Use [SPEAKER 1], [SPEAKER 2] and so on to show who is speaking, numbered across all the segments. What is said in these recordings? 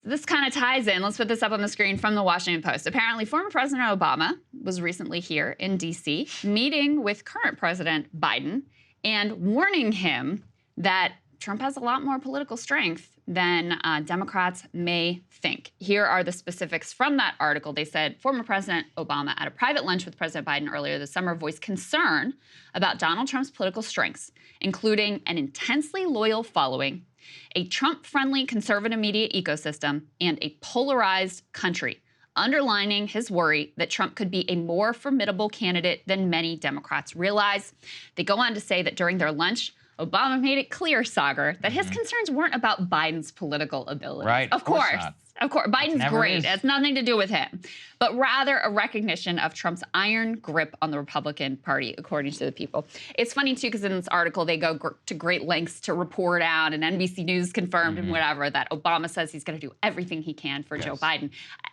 [SPEAKER 1] this kind of ties in. Let's put this up on the screen from the Washington Post. Apparently, former President Obama was recently here in D.C. meeting with current President Biden and warning him that Trump has a lot more political strength than Democrats may think. Here are the specifics from that article. They said former President Obama at a private lunch with President Biden earlier this summer voiced concern about Donald Trump's political strengths, including an intensely loyal following, a Trump-friendly conservative media ecosystem, and a polarized country, underlining his worry that Trump could be a more formidable candidate than many Democrats realize. They go on to say that during their lunch, Obama made it clear, Saagar, that his concerns weren't about Biden's political abilities.
[SPEAKER 2] Right,
[SPEAKER 1] of course. Of course, Biden's great. It has nothing to do with him, but rather a recognition of Trump's iron grip on the Republican Party, according to the People. It's funny, too, because in this article, they go to great lengths to report out, and NBC News confirmed and whatever, that Obama says he's going to do everything he can for Joe Biden.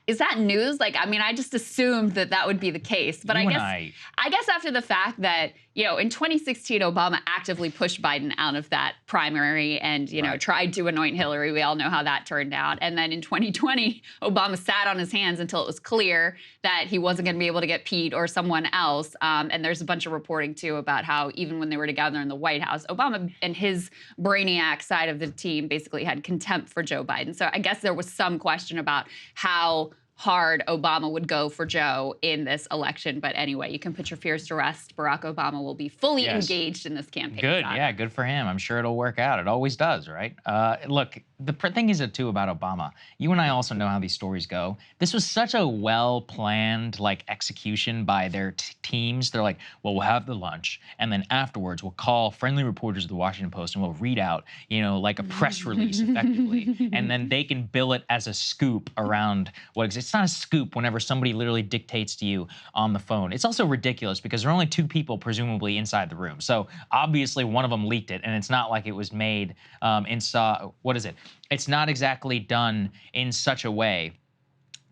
[SPEAKER 1] Is that news? Like, I mean, I just assumed that that would be the case. But I guess after the fact that, you know, in 2016, Obama actively pushed Biden out of that primary and, you know, tried to anoint Hillary. We all know how that turned out. And then in 2020, Obama sat on his hands until it was clear that he wasn't going to be able to get Pete or someone else. And there's a bunch of reporting, too, about how even when they were together in the White House, Obama and his brainiac side of the team basically had contempt for Joe Biden. So I guess there was some question about how hard Obama would go for Joe in this election. But anyway, you can put your fears to rest. Barack Obama will be fully engaged in this campaign.
[SPEAKER 2] Good, yeah, good for him. I'm sure it'll work out. It always does, right? Look, the thing is, too, about Obama, you and I also know how these stories go. This was such a well-planned, like, execution by their teams. They're like, well, we'll have the lunch, and then afterwards we'll call friendly reporters of the Washington Post, and we'll read out, you know, like a press release, effectively, and then they can bill it as a scoop around what exists. It's not a scoop whenever somebody literally dictates to you on the phone. It's also ridiculous because there are only two people presumably inside the room. So obviously one of them leaked it, and it's not like it was made what is it? It's not exactly done in such a way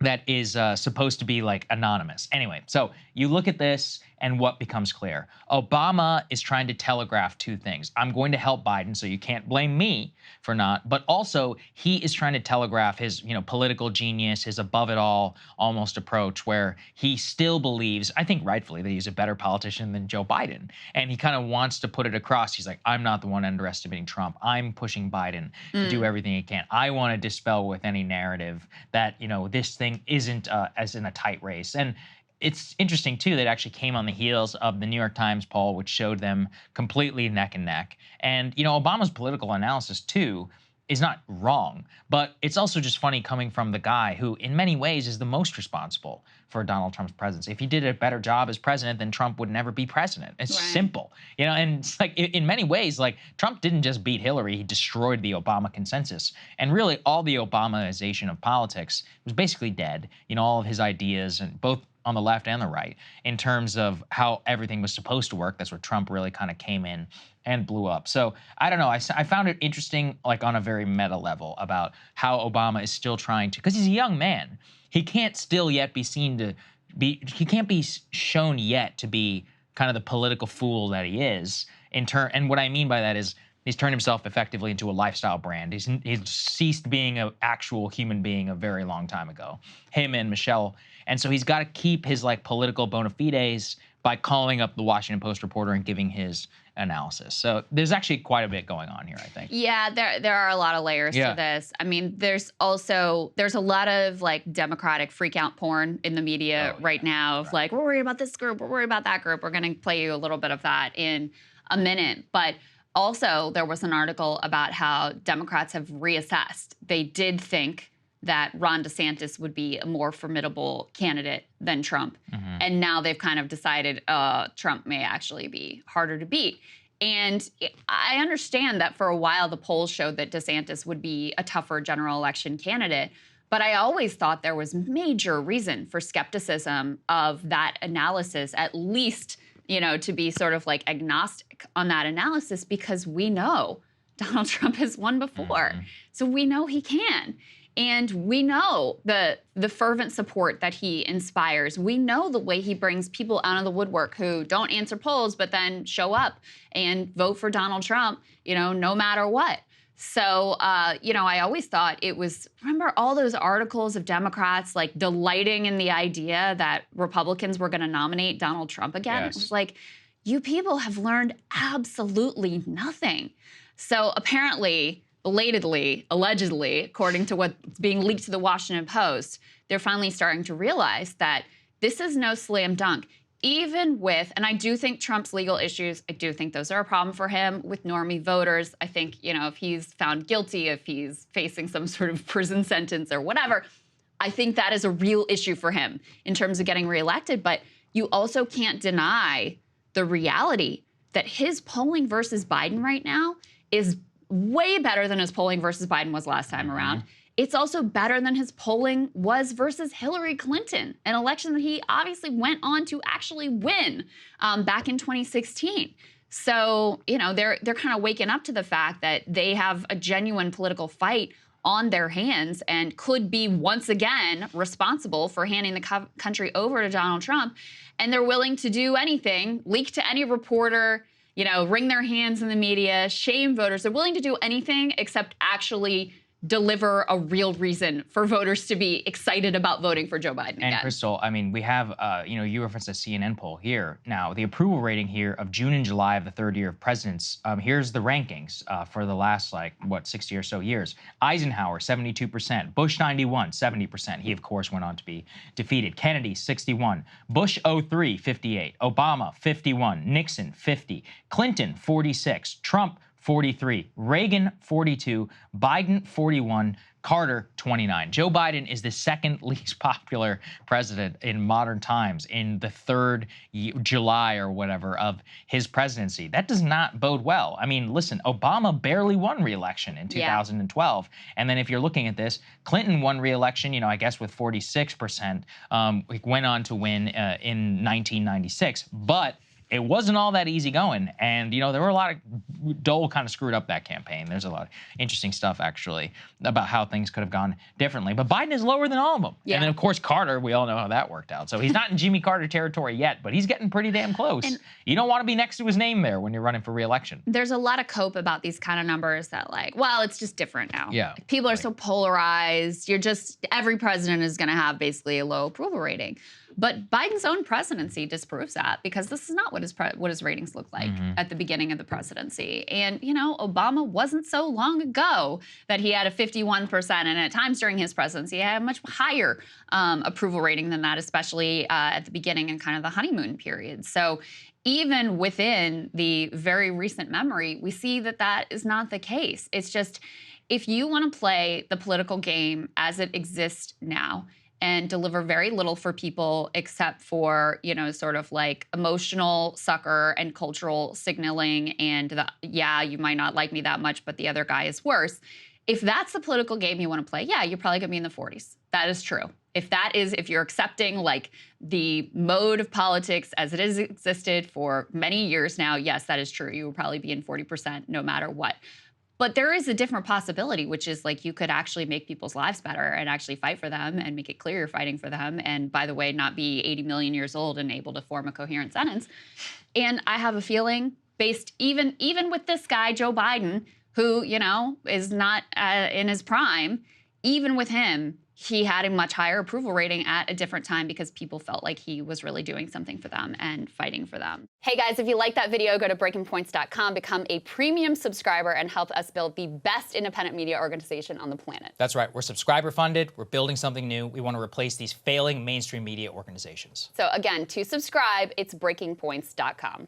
[SPEAKER 2] that is supposed to be like anonymous. Anyway, so you look at this and what becomes clear. Obama is trying to telegraph two things. I'm going to help Biden, so you can't blame me for not, but also he is trying to telegraph his, you know, political genius, his above it all almost approach, where he still believes, I think rightfully, that he's a better politician than Joe Biden. And he kind of wants to put it across. He's like, I'm not the one underestimating Trump. I'm pushing Biden to do everything he can. I want to dispel with any narrative that, you know, this thing isn't as in a tight race. And it's interesting, too, that it actually came on the heels of the New York Times poll, which showed them completely neck and neck. And, you know, Obama's political analysis, too, is not wrong, but it's also just funny coming from the guy who, in many ways, is the most responsible for Donald Trump's presidency. If he did a better job as president, then Trump would never be president. It's simple, you know, and it's like, in many ways, like, Trump didn't just beat Hillary, he destroyed the Obama consensus. And really, all the Obamaization of politics was basically dead. You know, all of his ideas, and both on the left and the right, in terms of how everything was supposed to work. That's where Trump really kind of came in and blew up. So I don't know. I found it interesting, like on a very meta level, about how Obama is still trying to, because he's a young man. He can't still yet be seen to be, he can't be shown yet to be kind of the political fool that he is. And what I mean by that is, he's turned himself effectively into a lifestyle brand. He's ceased being an actual human being a very long time ago, him and Michelle. And so he's got to keep his like political bona fides by calling up the Washington Post reporter and giving his analysis. So there's actually quite a bit going on here, I think.
[SPEAKER 1] Yeah, there are a lot of layers to this. I mean, there's a lot of like Democratic freak out porn in the media right now of like, we're worried about this group, we're worried about that group. We're going to play you a little bit of that in a minute. But also, there was an article about how Democrats have reassessed. They did think that Ron DeSantis would be a more formidable candidate than Trump. And now they've kind of decided Trump may actually be harder to beat. And I understand that for a while the polls showed that DeSantis would be a tougher general election candidate. But I always thought there was major reason for skepticism of that analysis, at least, you know, to be sort of like agnostic on that analysis, because we know Donald Trump has won before. So we know he can. And we know the fervent support that he inspires. We know the way he brings people out of the woodwork who don't answer polls, but then show up and vote for Donald Trump, you know, no matter what. So, I always thought it was, remember all those articles of Democrats like delighting in the idea that Republicans were going to nominate Donald Trump again?
[SPEAKER 2] Yes.
[SPEAKER 1] It was like, you people have learned absolutely nothing. So apparently, belatedly, allegedly, according to what's being leaked to the Washington Post, they're finally starting to realize that this is no slam dunk. Even with, and I do think Trump's legal issues, I do think those are a problem for him with normie voters. I think, if he's found guilty, if he's facing some sort of prison sentence or whatever, I think that is a real issue for him in terms of getting reelected. But you also can't deny the reality that his polling versus Biden right now is way better than his polling versus Biden was last time around. It's also better than his polling was versus Hillary Clinton, an election that he obviously went on to actually win back in 2016. So, they're kind of waking up to the fact that they have a genuine political fight on their hands and could be once again responsible for handing the country over to Donald Trump. And they're willing to do anything, leak to any reporter, wring their hands in the media, shame voters. They're willing to do anything except actually deliver a real reason for voters to be excited about voting for Joe Biden again.
[SPEAKER 2] And Krystal, I mean, we have, you referenced a CNN poll here. Now, the approval rating here of June and July of the third year of presidents, here's the rankings for the last, 60 or so years. Eisenhower, 72%. Bush, 91, 70%. He, of course, went on to be defeated. Kennedy, 61. Bush, 03, 58. Obama, 51. Nixon, 50. Clinton, 46. Trump, 43, Reagan 42, Biden 41, Carter 29. Joe Biden is the second least popular president in modern times in the third July or whatever of his presidency. That does not bode well. I mean, listen, Obama barely won re-election in 2012. Yeah. And then if you're looking at this, Clinton won re-election, I guess with 46%, went on to win in 1996. But it wasn't all that easy going. And, there were a lot of, Dole kind of screwed up that campaign. There's a lot of interesting stuff, actually, about how things could have gone differently. But Biden is lower than all of them. Yeah. And then, of course, Carter, we all know how that worked out. So he's not in Jimmy Carter territory yet, but he's getting pretty damn close. And you don't want to be next to his name there when you're running for re-election.
[SPEAKER 1] There's a lot of cope about these kind of numbers that it's just different now. Yeah. People are so polarized. Every president is going to have basically a low approval rating. But Biden's own presidency disproves that, because this is not what his ratings look like at the beginning of the presidency. And, Obama wasn't so long ago that he had a 51%. And at times during his presidency, he had a much higher approval rating than that, especially at the beginning and kind of the honeymoon period. So even within the very recent memory, we see that that is not the case. It's just, if you want to play the political game as it exists now, and deliver very little for people except for, sort of like emotional succor and cultural signaling and you might not like me that much, but the other guy is worse. If that's the political game you want to play, you're probably going to be in the 40s. That is true. If you're accepting the mode of politics as it has existed for many years now, yes, that is true. You will probably be in 40% no matter what. But there is a different possibility, which is you could actually make people's lives better and actually fight for them and make it clear you're fighting for them. And by the way, not be 80 million years old and able to form a coherent sentence. And I have a feeling, based even with this guy, Joe Biden, who, is not in his prime, even with him, he had a much higher approval rating at a different time because people felt like he was really doing something for them and fighting for them. Hey guys, if you like that video, go to breakingpoints.com, become a premium subscriber, and help us build the best independent media organization on the planet.
[SPEAKER 3] That's right. We're subscriber funded. We're building something new. We want to replace these failing mainstream media organizations.
[SPEAKER 1] So again, to subscribe, it's breakingpoints.com.